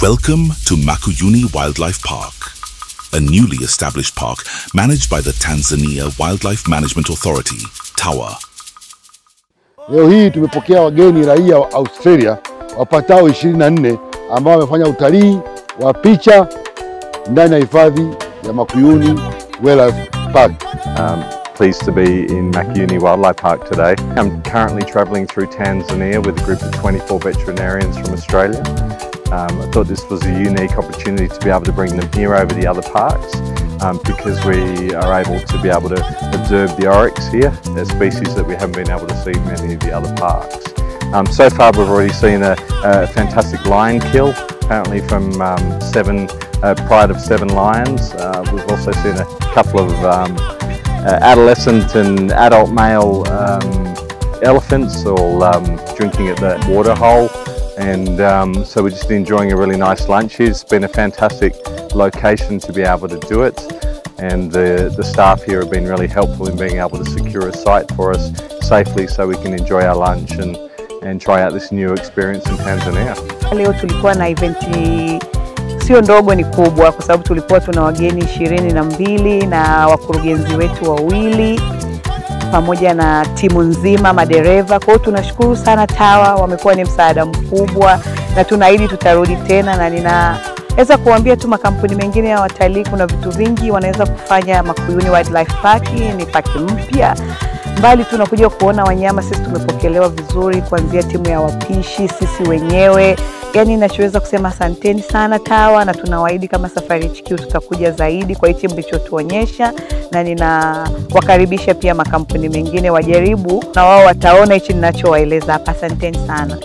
Welcome to Makuyuni Wildlife Park, a newly established park managed by the Tanzania Wildlife Management Authority, TAWA. Leo hii tumepokea wageni raia wa Australia wapatao 24 ambao wamefanya utalii wa picha ndani ya hifadhi ya Makuyuni Wildlife Park. Pleased to be in Makuyuni Wildlife Park today. I'm currently travelling through Tanzania with a group of 24 veterinarians from Australia. I thought this was a unique opportunity to be able to bring them here over the other parks because we are able to be able to observe the oryx here, a species that we haven't been able to see in many of the other parks. So far we've already seen a fantastic lion kill, apparently from pride of 7 lions. We've also seen a couple of adolescent and adult male elephants all drinking at the water hole. And so we're just enjoying a really nice lunch here. It's been a fantastic location to be able to do it, and the staff here have been really helpful in being able to secure a site for us safely so we can enjoy our lunch and try out this new experience in Tanzania. Leo tulikuwa na eventi sio ndogo, ni kubwa, kwa sababu tulikuwa tuna wageni 22 na wakurugenzi wetu 2 pamoja na timu nzima madereva. Kwa hiyo tunashukuru sana TAWA, wamekuwa ni msaada mkubwa na tunaahidi tutarudi tena, na ninaweza kuambia tu makampuni mengine ya watalii kuna vitu vingi wanaweza kufanya. Makuyuni Wildlife Park ni park mpya, mbali tunakuja kuona wanyama. Sisi tumepokelewa vizuri, kuanzia timu ya wapishi, sisi wenyewe. Yani ninachoweza kusema asanteni sana TAWA, na tunawaahidi kama Safari HQ tutakuja zaidi kwa hichi mlichotuonyesha, na ninawakaribisha pia makampuni mengine wajaribu na wao wataona hichi ninachowaeleza hapa. Asanteni sana.